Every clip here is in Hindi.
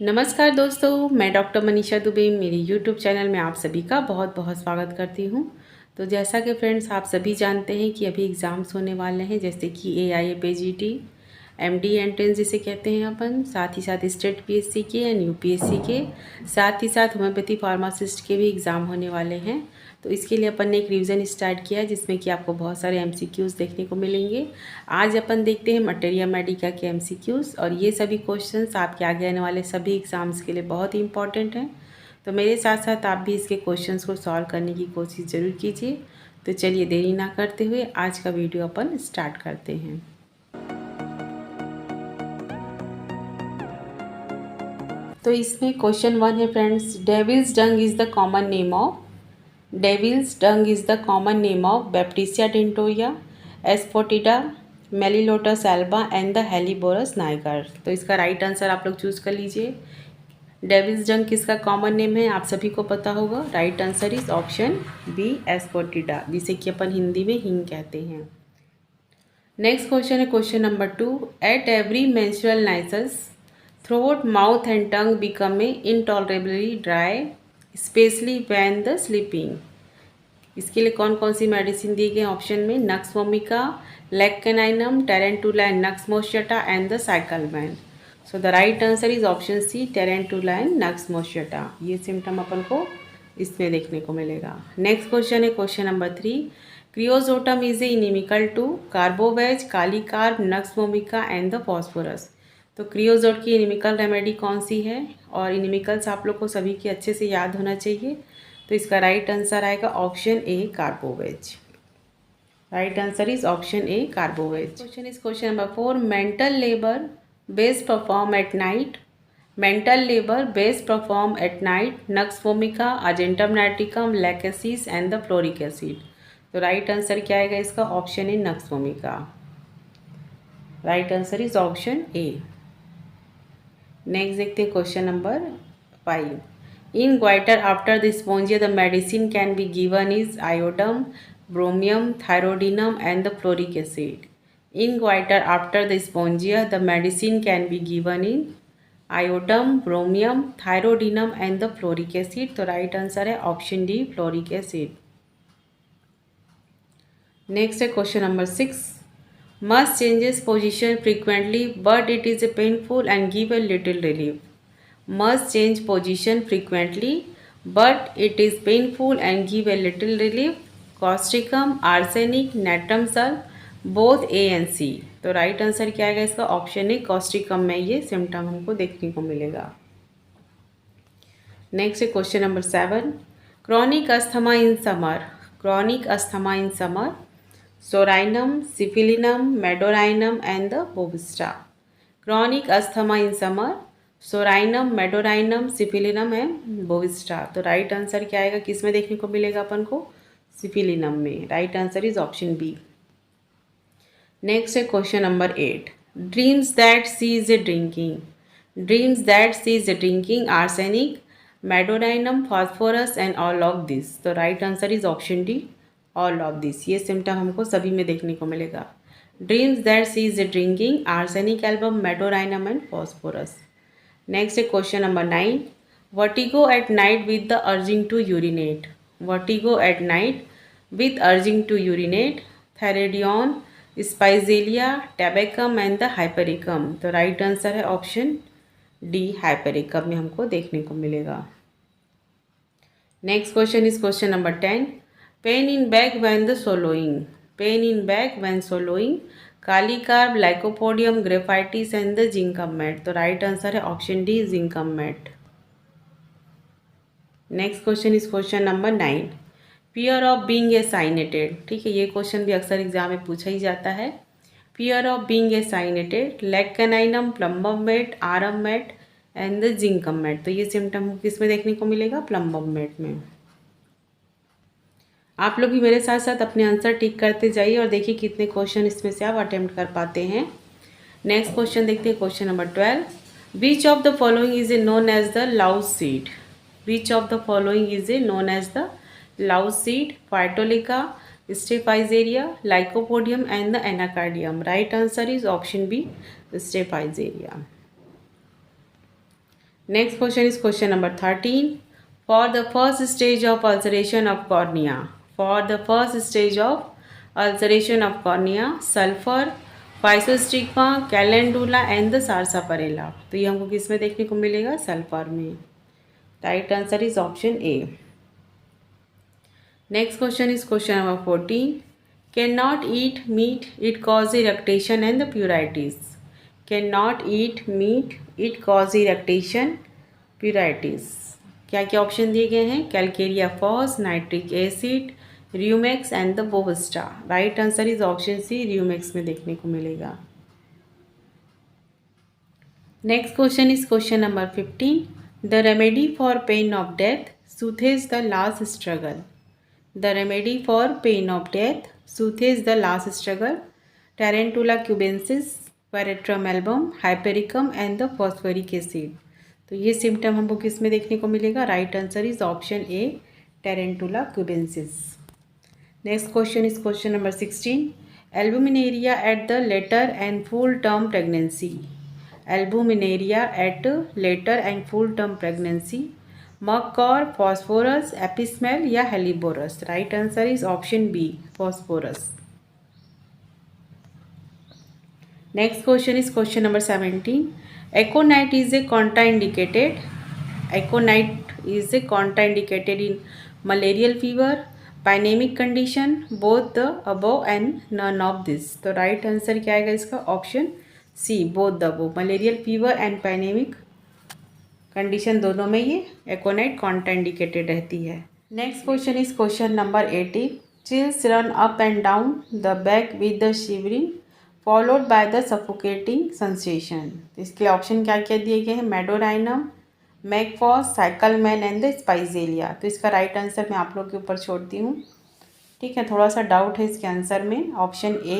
नमस्कार दोस्तों, मैं डॉक्टर मनीषा दुबे मेरे यूट्यूब चैनल में आप सभी का बहुत बहुत स्वागत करती हूँ। तो जैसा कि फ्रेंड्स आप सभी जानते हैं कि अभी एग्ज़ाम्स होने वाले हैं, जैसे कि AIA MD एंट्रेंस जिसे कहते हैं अपन, साथ ही साथ स्टेट PSC के एंड UPSC के, साथ ही साथ होम्योपैथी फार्मासिस्ट के भी एग्ज़ाम होने वाले हैं। तो इसके लिए अपन ने एक रिवीजन स्टार्ट किया है जिसमें कि आपको बहुत सारे MCQs देखने को मिलेंगे। आज अपन देखते हैं मटेरिया मेडिका के MCQs, और ये सभी क्वेश्चंस आपके आगे आने वाले सभी एग्ज़ाम्स के लिए बहुत ही इंपॉर्टेंट हैं। तो मेरे साथ साथ आप भी इसके क्वेश्चंस को सॉल्व करने की कोशिश ज़रूर कीजिए। तो चलिए देरी ना करते हुए आज का वीडियो अपन स्टार्ट करते हैं। तो इसमें क्वेश्चन 1 है friends, devil's dung is the common name of baptisia tinctoria, asafoetida, melilotus alba and the helleborus niger. तो इसका राइट आंसर आप लोग चूज़ कर लीजिए। डेविल्स डंग किसका कॉमन नेम है आप सभी को पता होगा। Right answer is option B, asafoetida, जिसे कि अपन हिंदी में हिंग कहते हैं। नेक्स्ट क्वेश्चन है question number 2, at every menstrual nisus throat mouth and tongue become intolerably dry especially when the sleeping. इसके लिए कौन कौन सी मेडिसिन दी गई ऑप्शन में, nux vomica, lac caninum, tarentula nux moschata and the cyclamen. So the right answer is option C, tarentula nux moschata. ये सिम्टम अपन को इसमें देखने को मिलेगा। नेक्स्ट क्वेश्चन है question number 3, creosotum is a inimical to carbo veg, kali carb, nux vomica and the phosphorus. तो क्रियोजोट की इनिमिकल रेमेडी कौन सी है, और इनिमिकल्स आप लोग को सभी के अच्छे से याद होना चाहिए। तो इसका राइट आंसर आएगा option A, carbo veg. Right answer is option A, carbo veg. Question is question number 4, mental labour best perform at night, nux vomica, argentum nitricum, lachesis and the fluoric acid. तो राइट आंसर क्या आएगा इसका, option A, nux vomica. Right answer is option A. Next देखते हैं question number 5, in goiter after the spongia the medicine can be given is iodine, bromium, thyroidinum and the fluoric acid. In goiter after the spongia the medicine can be given in iodine, bromium, thyroidinum and the fluoric acid. तो राइट आंसर है option D, fluoric acid. Next है question number 6, must changes position frequently but it is painful and give a little relief. Must change position frequently but it is painful and give a little relief. Causticum, arsenic, natrum salt, both A and C. तो राइट आंसर क्या आएगा इसका, ऑप्शन ए, कॉस्टिकम में ये सिम्टम हमको देखने को मिलेगा। नेक्स्ट है question number 7, chronic asthma in summer, psorinum, सिफिलिनम, Medorrhinum and the Bovista. Chronic asthma in summer, psorinum, Medorrhinum, सिफिलिनम and Bovista. तो राइट आंसर क्या आएगा, किस में देखने को मिलेगा अपन को, सिफिलिनम में। Right answer is option B. Next है question number 8, dreams that she is drinking arsenic, medorrhinum, phosphorus and all of this. तो right answer is option D, all of this. ये सिम्टम हमको सभी में देखने को मिलेगा। Dreams that she is drinking arsenic, album, medorrhinum and phosphorus. Next है question number 9, vertigo at night with the urging to urinate, theridion, spigelia, tabacum and the hypericum. तो राइट आंसर है ऑप्शन डी, हाइपेरिकम में हमको देखने को मिलेगा। Next question is question number 10, pain in back when swallowing, kali carb, lycopodium, graphites and the zincum met. तो राइट आंसर है option D, zincum met. Next question is question number 9, fear of being assassinated. ठीक है, ये क्वेश्चन भी अक्सर एग्जाम में पूछा ही जाता है। Fear of being assassinated, lac caninum, plumbum met, aurum met and the zincum met. तो ये सिम्टम किस में देखने को मिलेगा, प्लम्बम मेट में। आप लोग भी मेरे साथ साथ अपने आंसर टिक करते जाइए और देखिए कितने क्वेश्चन इसमें से आप अटेम्प्ट कर पाते हैं। नेक्स्ट क्वेश्चन देखते हैं question number 12, which of the following is known as the louse seed, phytolacca, staphysagria, lycopodium and the anacardium. Right answer is option B, staphysagria. Next question is question number 13. For the first stage of ulceration of cornea, for the first stage of ulceration of cornea, sulfur, phyostigma, calendula and the sarsaparilla. तो ये हमको किस में देखने को मिलेगा? सल्फर में. Right answer is option A. Next question is question number 14. Cannot eat meat, it causes irritation and the pruritus. Cannot eat meat, it causes irritation, pruritus. क्या क्या ऑप्शन दिए गए हैं? Calcarea phos, nitric acid, rumex and the bovista. Right answer is option C, rumex में देखने को मिलेगा. Next question is question number 15. The remedy for pain of death soothes the last struggle. The remedy for pain of death soothes the last struggle. Tarantula cubensis, Veratrum album, Hypericum and the phosphoric acid. तो ये सिम्टम हमको किस में देखने को मिलेगा? Right answer is option A, tarentula cubensis. Next question is question number 16. Albuminuria at the later and full term pregnancy. Albuminuria at later and full term pregnancy. Merc cor, phosphorus, apis mel या helleborus. Right answer is option B, phosphorus. Next question is question number 17. Aconite is a contraindicated. Aconite is a contraindicated in malarial fever, pyaemic condition, both the above and none of this. तो राइट आंसर क्या आएगा इसका? Option C, both the above. Malarial fever and pyaemic condition दोनों में ये एकोनाइट कॉन्ट्राइंडिकेटेड रहती है. Next question is question number 18. Chills run up and down the back with the shivering followed by the suffocating sensation. इसके ऑप्शन क्या क्या दिए गए हैं? Medorrhinum, mag phos, cyclamen and the spigelia. तो इसका राइट आंसर मैं आप लोग के ऊपर छोड़ती हूँ. ठीक है, थोड़ा सा डाउट है इसके आंसर में, ऑप्शन ए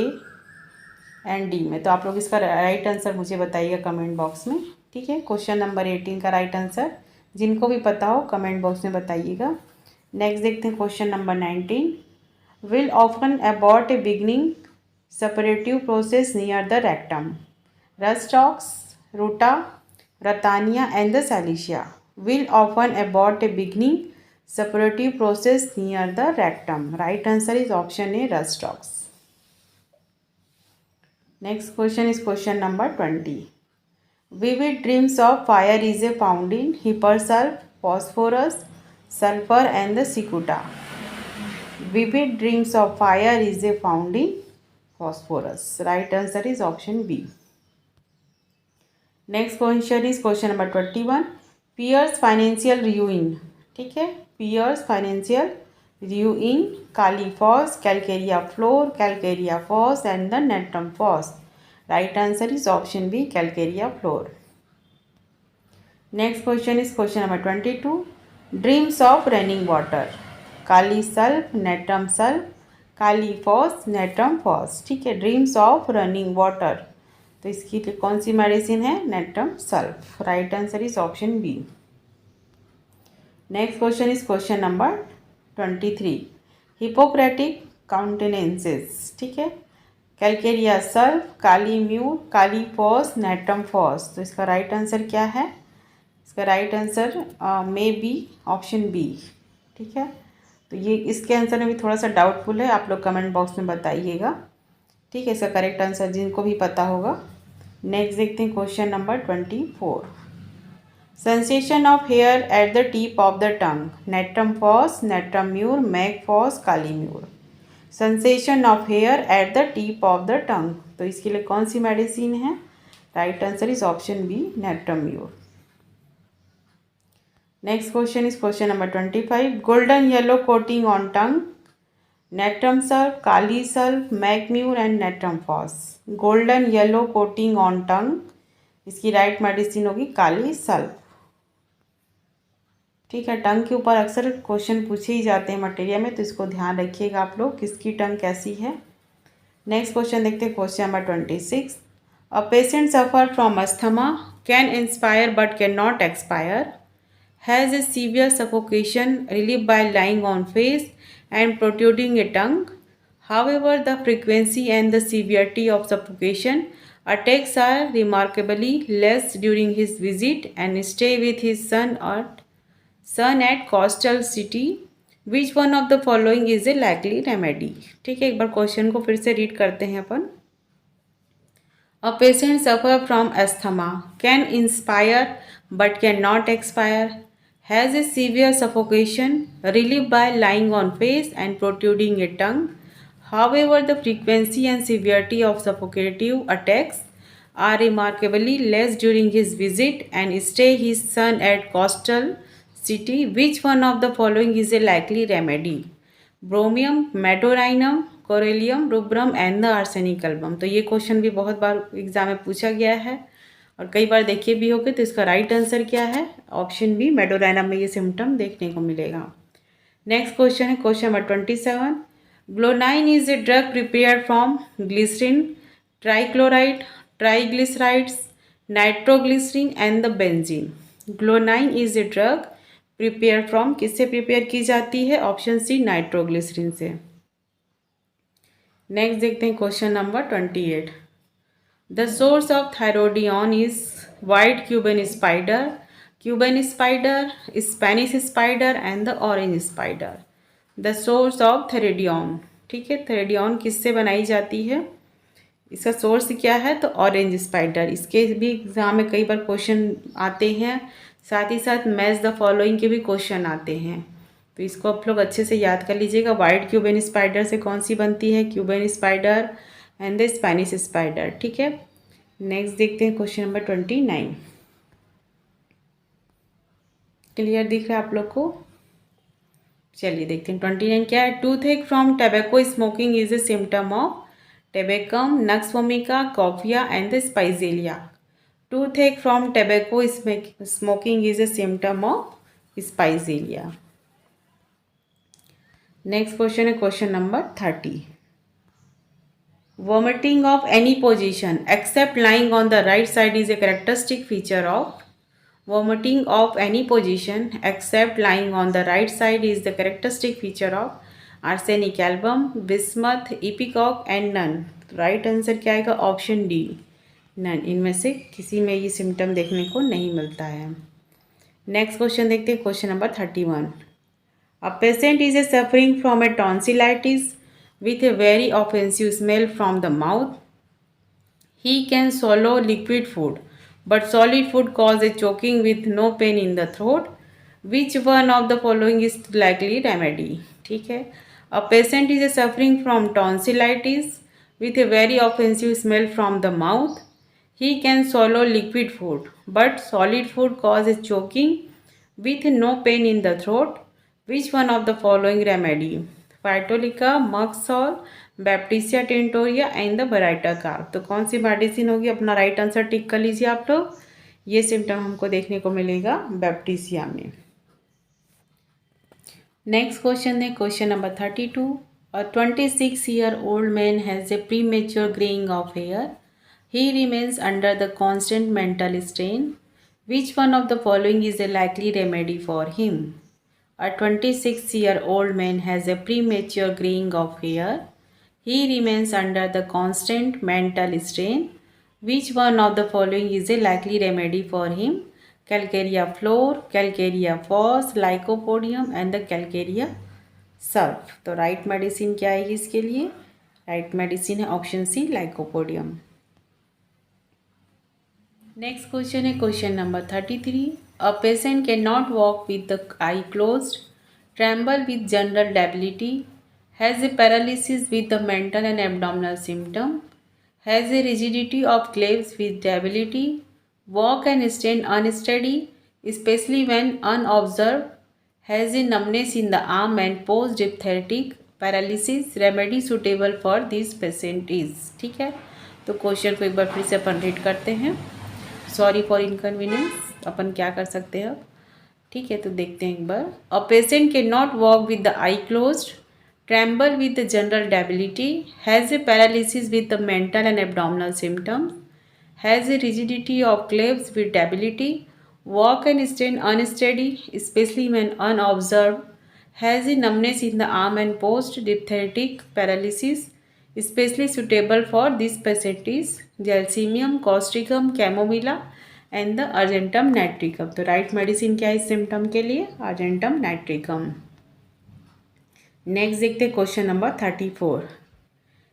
एंड डी में. तो आप लोग इसका राइट आंसर मुझे बताइएगा कमेंट बॉक्स में. ठीक है, क्वेश्चन नंबर 18 का राइट आंसर जिनको भी पता हो कमेंट बॉक्स में बताइएगा. नेक्स्ट देखते हैं question number 19. Will often abort a beginning suppurative process near the rectum. Rhus tox, ruta, ratanhia and the silicea. Will often abort a beginning suppurative process near the rectum. Right answer is option A, rhus tox. Next question is question number 20. Vivid dreams of fire is found in hypersulf, phosphorus, sulfur and the cicuta. Vivid dreams of fire is found in phosphorus. Right answer is option B. Next question is question number 21. Pierce financial ruin. ठीक है, Pierce financial ruin, Califos, Calcarea floor, Calcarea foss and the Natrum foss. Right answer is option B, Calcarea floor. Next question is question number 22. Dreams of running water. Kali sulf, Natrum sulf, Kali foss, Natrum foss. ठीक है, ड्रीम्स ऑफ रनिंग वाटर. तो इसकी कौन सी मेडिसिन है? Natrum sulph. Right answer is option B. Next question is question number 23. Hippocratic countenances. ठीक है, calcarea sulph, kali mur, kali phos, natrum phos. तो इसका राइट आंसर क्या है? इसका right answer may be option B. ठीक है, तो ये इसके आंसर में भी थोड़ा सा डाउटफुल है, आप लोग कमेंट बॉक्स में बताइएगा. ठीक है, इसका करेक्ट आंसर जिनको भी पता होगा. नेक्स्ट देखते हैं question number 24. Sensation of hair at the tip of the tongue. Natrum phos, natrum mur, mag phos, kali mur. Sensation of hair at the tip of the tongue. तो इसके लिए कौन सी मेडिसिन है? Right answer is option B, natrum mur. Next question is question number 25. Golden yellow coating on tongue. Natrum sulph, kali sulph, mag mur and natrum phos. Golden yellow coating on टंग, इसकी राइट मेडिसिन होगी काली सल्फ. ठीक है, टंग के ऊपर अक्सर क्वेश्चन पूछे ही जाते हैं मटेरिया में, तो इसको ध्यान रखिएगा आप लोग किसकी टंग कैसी है. नेक्स्ट क्वेश्चन देखते हैं question number 26. A patient suffer from asthma, can inspire but can not expire, has a severe suffocation, relieve bye lying on face and protruding A tongue. However, the frequency and the severity of suffocation Attacks are remarkably less during his visit and stay with his son at coastal city. Which one of the following is a likely remedy? ठीक है, एक बार क्वेश्चन को फिर से रीड करते हैं अपन. A patient suffer from asthma, can inspire but cannot expire, has a severe suffocation, relieved by lying on face and protruding a tongue. However, the frequency and severity of suffocative attacks are remarkably less during his visit and stay his son at coastal city. Which one of the following is a likely remedy? ब्रोमियम, Medorrhinum, Corallium, रुब्रम and the arsenic album. तो ये क्वेश्चन भी बहुत बार एग्जाम में पूछा गया है और कई बार देखे भी होगे. तो इसका राइट आंसर क्या है? ऑप्शन बी, मेडोराइनम में ये सिम्टम देखने को मिलेगा. नेक्स्ट क्वेश्चन है question number 27. Glonoine is a drug prepared from glycerine, trichloride, triglycerides, nitroglycerine and the benzene. Glonoine is a drug prepare from, किससे प्रिपेयर की जाती है? ऑप्शन सी, नाइट्रोग्लिसरीन से. नेक्स्ट देखते हैं question number 28. The source of theridion is white Cuban spider, Spanish spider and the orange spider. The source of theridion, ठीक है, थेरेडियन किससे बनाई जाती है? इसका सोर्स क्या है? तो ऑरेंज स्पाइडर. इसके भी एग्जाम में कई बार क्वेश्चन आते हैं, साथ ही साथ मैच द फॉलोइंग के भी क्वेश्चन आते हैं. तो इसको आप लोग अच्छे से याद कर लीजिएगा. वाइट क्यूबन स्पाइडर से कौन सी बनती है? Cuban spider and the Spanish spider. ठीक है, नेक्स्ट देखते हैं क्वेश्चन नंबर 29. क्लियर दिख रहा है आप लोग को? चलिए देखते हैं 29 क्या है. Toothache from tobacco smoking is a symptom of tabacum, nux vomica, coffea and the spigelia. Toothache from tobacco smoking is a symptom of spizzelia. Next question है question number 30. Vomiting of any position except lying on the right side is a characteristic feature of. Vomiting of any position except lying on the right side is the characteristic feature of arsenic album, bismuth, ipecac and none. Right answer क्या आएगा? Option D, none. इनमें से किसी में ये सिम्टम देखने को नहीं मिलता है. नेक्स्ट क्वेश्चन देखते हैं question number 31. A patient is a suffering from a tonsillitis with a very offensive smell from the mouth. He can swallow liquid food but solid food cause a choking with no pain in the throat. Which one of the following is likely remedy? ठीक है, a patient is a suffering from tonsillitis with a very offensive smell from the mouth. He can swallow liquid food, but solid food causes choking with no pain in the throat. Which one of the following remedy? Phytolica, Mcqs, Baptisia tentoria and the Medica carb. तो कौन सी मेडिसिन होगी? अपना राइट आंसर टिक कर लीजिए आप लोग. ये सिम्टम हमको देखने को मिलेगा बैप्टिसिया में. नेक्स्ट क्वेश्चन है question number 32. A 26-year-old man has a premature graying of hair. He remains under the constant mental strain. Which one of the following is a likely remedy for him? A 26-year-old man has a premature graying of hair. He remains under the constant mental strain. Which one of the following is a likely remedy for him? Calcarea floor, Calcarea fos, Lycopodium and the Calcarea sulph. तो राइट मेडिसिन क्या आएगी इसके लिए? राइट मेडिसिन है option C, lycopodium. Next question है question number 33. A patient can not walk with the eye closed, tremble with general debility, has a paralysis with the mental and abdominal symptom, has a rigidity of calves with debility, walk and stand unsteady especially when unobserved, has a numbness in the arm and post diphtheritic paralysis. Remedy suitable for this patient is. ठीक है, तो क्वेश्चन को एक बार फिर से अपन रीड करते हैं. Sorry for inconvenience. अपन क्या कर सकते हैं अब? ठीक है, तो देखते हैं एक बार. A patient can not walk with the eye closed, tremble with the general debility, has a paralysis with the mental and abdominal symptoms, has a rigidity of calves with debility, walk and stand unsteady especially when unobserved, has a numbness in the arm and post diphtheritic paralysis especially suitable for this patient is gelsemium, causticum, chamomilla and the argentum nitricum. तो राइट मेडिसिन क्या है इस सिम्टम के लिए? Argentum nitricum. नेक्स्ट देखते हैं question number 34।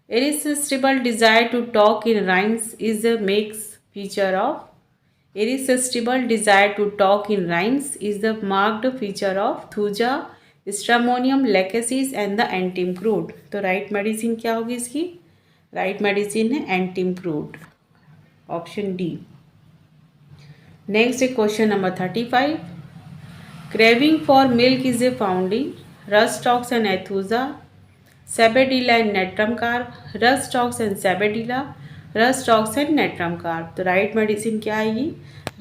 Irresistible desire to talk in rhymes is the max feature of. Irresistible desire to talk in rhymes is the marked feature of thuja, stramonium, lachesis and the antimcrude। तो राइट मेडिसिन क्या होगी इसकी? राइट मेडिसिन है एंटीमक्रूड, ऑप्शन डी। नेक्स्ट है question number 35। Craving for milk is a found in rhus tox and aethusa, sabadilla and natrum carb, rhus tox and sabadilla, rhus tox and natrum carb. तो राइट मेडिसिन क्या आएगी?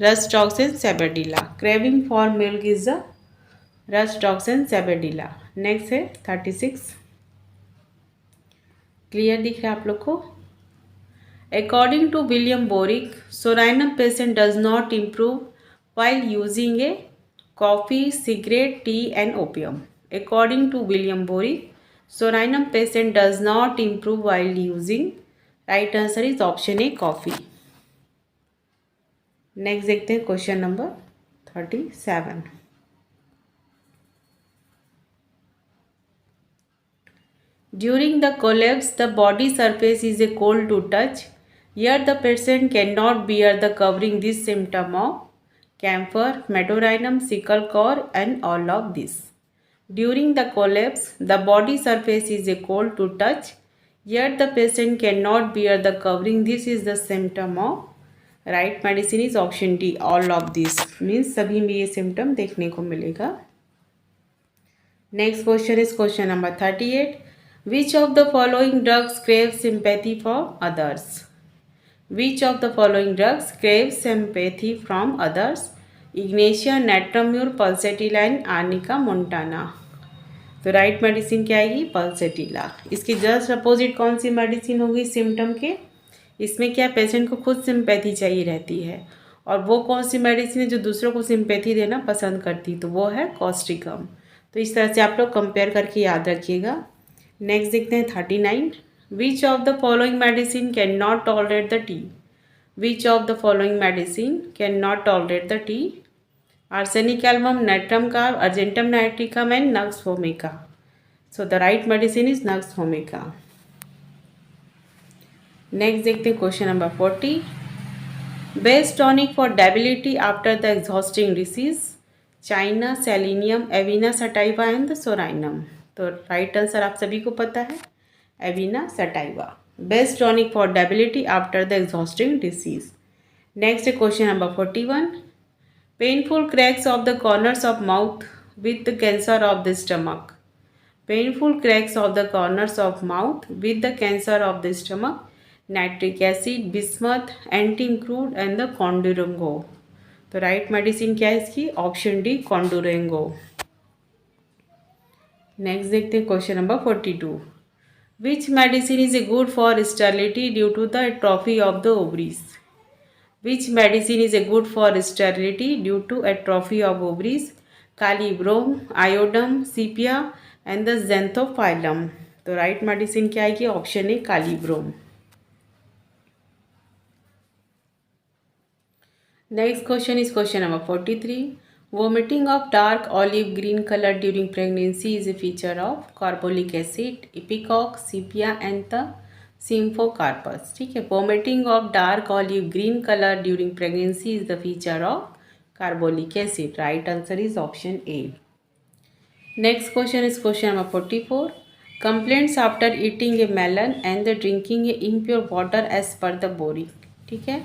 Rhus tox and sabadilla. Craving for milk is the rhus tox and sabadilla. Next है 36। क्लियर दिख रहा है आप लोग को? According to William boric, psorinum patient does not improve while using a coffee, cigarette, tea and opium। According to William Boric, Sorinum patient does not improve while using। Right answer is option A, coffee। Next देखते हैं question number 37। During the collapse, the body surface is a cold to touch, yet the patient cannot bear the covering this symptom of camphor, meadorhinum, sickle core and all of this। During the collapse, the body surface is a cold to touch, yet the patient cannot bear the covering this is the symptom of। right medicine is option D, all of this। means सभी में ये symptom देखने को मिलेगा। next question is question number 38। which of the following drugs craves sympathy from others? Which of the following drugs craves sympathy from others? Ignatia, Natramur, Pulsatilla and Arnica montana। तो राइट मेडिसिन क्या आएगी? पल्सेटिला। इसकी जस्ट अपोजिट कौन सी मेडिसिन होगी सिम्टम के? इसमें क्या पेशेंट को खुद सिंपैथी चाहिए रहती है, और वो कौन सी मेडिसिन है जो दूसरों को सिंपैथी देना पसंद करती? तो वो है कॉस्ट्रिकम। तो इस तरह से आप लोग कंपेयर करके याद रखिएगा। नेक्स्ट देखते हैं 39। विच of the following medicine can not tolerate the T? Which of the following medicine can not tolerate the T? arsenic album, natrum carb, argentum nitricum and nux vomica। so the right medicine is nux vomica। next देखते हैं question number 40। Best tonic for debility after the exhausting disease, China, selenium, एविना sativa and psorinum. तो राइट आंसर आप सभी को पता है, एविना sativa. Best tonic for debility after the exhausting disease. Next है question number 41। Painful cracks of the corners of mouth with the cancer of the stomach। Painful cracks of the corners of mouth with the cancer of the stomach, nitric acid, bismuth, antimcrude and the condurengo। तो राइट मेडिसिन क्या है इसकी? Option D, condurengo। नेक्स्ट देखते हैं question number 42। Which medicine is good for sterility due to the atrophy of the ovaries? Which medicine is good for sterility due to atrophy of ovaries? Calibrom, iodum, sepia and the xanthophyllum। तो राइट मेडिसिन क्या आएगी? Option A, kali brom. Next question is question number 43। Vomiting of dark olive green colour during pregnancy is a feature of carbolic acid, ipecac, sepia and the symphoricarpus. ठीक है, vomiting of dark olive green colour during pregnancy is the feature of carbolic acid. Right answer is option A. Next question is question number 44। Complaints after eating a melon and the drinking a impure water as per the boric. ठीक है,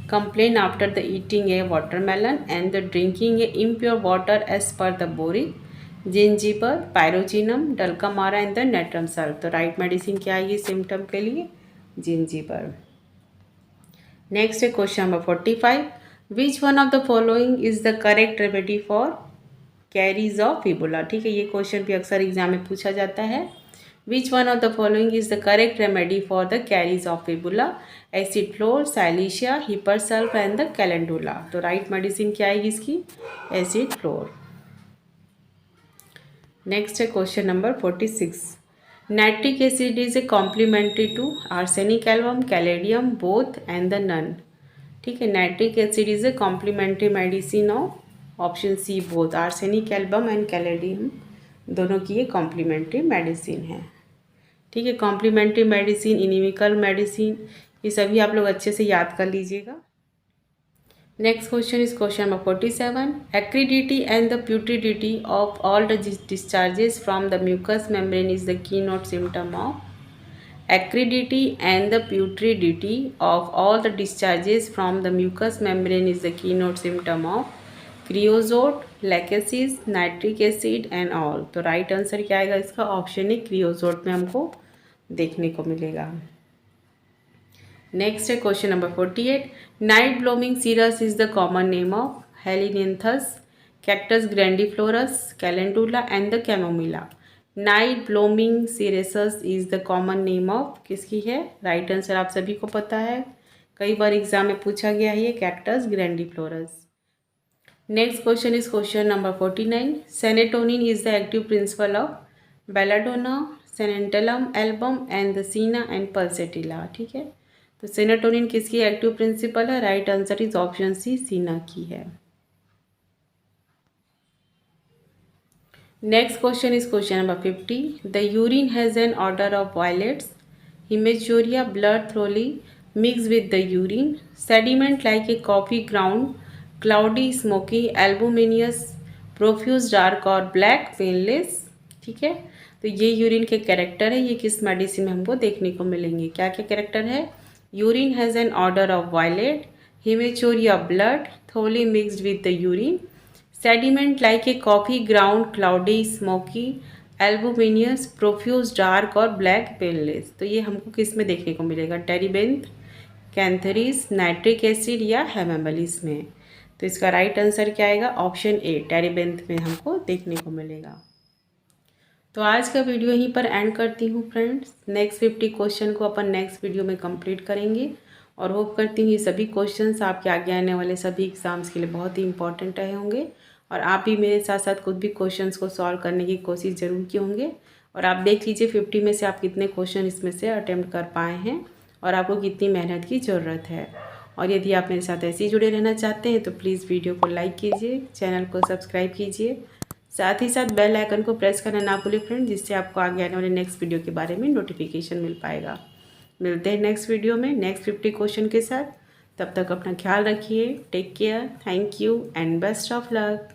complain after the eating a watermelon and the drinking a impure water as per the boric, zingiber, pyrogenium, dulcamara and the natrum sulph. तो राइट मेडिसिन क्या है ये सिम्टम के लिए? जिंजीबर। नेक्स्ट है question number 45। Which one of the following is the correct remedy for caries of fibula. ठीक है, ये क्वेश्चन भी अक्सर एग्जाम में पूछा जाता है। Which one of the following is the correct remedy for the caries of fibula? Acid fluor, silicea, hepar sulph and the calendula. तो राइट मेडिसिन क्या आएगी इसकी? Acid fluor. नेक्स्ट है question number 46। Nitric acid is a complementary to arsenic album, caladium, both and the none. ठीक है, nitric acid is a complementary medicine of option C both arsenic album and caladium, दोनों की ये कॉम्प्लीमेंट्री मेडिसिन है। ठीक है, कॉम्प्लीमेंट्री मेडिसिन, इनिमिकल मेडिसिन, ये सभी आप लोग अच्छे से याद कर लीजिएगा। Next question is question number 47। Acridity and the putridity of all the discharges from the mucous membrane is the keynote symptom of। Acridity and the putridity of all the discharges from the mucous membrane is the keynote symptom of creosote, lachesis, nitric acid and all. तो राइट आंसर क्या आएगा इसका? ऑप्शन ए क्रियोजोट में हमको देखने को मिलेगा। नेक्स्ट है question number 48। Night blooming cereus is the common name of helianthus, cactus grandiflorus, calendula and the chamomilla. Night blooming cereus is the common name of किसकी है? राइट आंसर आप सभी को पता है, कई बार एग्जाम में पूछा गया है ये, cactus grandiflorus. Next question is question number 49। Serotonin is the active principle of belladonna, santalum, album and the cina and pulsatilla. ठीक है, तो सेरोटोनिन किसकी एक्टिव प्रिंसिपल है? Right answer is option C, cina की है। Next question is question number 50। The urine has an order of violets, haematuria, blood thoroughly mix with the urine, sediment like a coffee ground, cloudy, smoky, albuminous, profuse, dark और ब्लैक, पेनलेस। ठीक है, तो ये यूरिन के कैरेक्टर है, ये किस मेडिसिन में हमको देखने को मिलेंगे? क्या क्या कैरेक्टर है? Urine has an order of violet, haematuria blood, thoroughly mixed with the urine, sediment like a coffee ground, cloudy, smoky, albuminous, profuse, dark और ब्लैक, पेनलेस। तो ये हमको किस में देखने को मिलेगा? टेरिबेंथ, कैंथरीज, नाइट्रिक एसिड या हेमेबलिस में। तो इसका राइट आंसर क्या आएगा? ऑप्शन ए, टेरिबेंथ में हमको देखने को मिलेगा। तो आज का वीडियो यहीं पर एंड करती हूँ फ्रेंड्स। नेक्स्ट 50 क्वेश्चन को अपन नेक्स्ट वीडियो में कंप्लीट करेंगे और होप करती हूँ ये सभी क्वेश्चंस आपके आगे आने वाले सभी एग्ज़ाम्स के लिए बहुत ही इंपॉर्टेंट रहे होंगे और आप भी मेरे साथ साथ खुद भी क्वेश्चंस को सॉल्व करने की कोशिश ज़रूर किए होंगे। और आप देख लीजिए 50 में से आप कितने क्वेश्चन इसमें से अटैम्प्ट कर पाए हैं और आपको कितनी मेहनत की ज़रूरत है। और यदि आप मेरे साथ ऐसे ही जुड़े रहना चाहते हैं तो प्लीज़ वीडियो को लाइक कीजिए, चैनल को सब्सक्राइब कीजिए, साथ ही साथ बेल आइकन को प्रेस करना ना भूलिए फ्रेंड, जिससे आपको आगे आने वाले नेक्स्ट वीडियो के बारे में नोटिफिकेशन मिल पाएगा। मिलते हैं नेक्स्ट वीडियो में नेक्स्ट 50 क्वेश्चन के साथ। तब तक अपना ख्याल रखिए, take care, thank you and best of luck.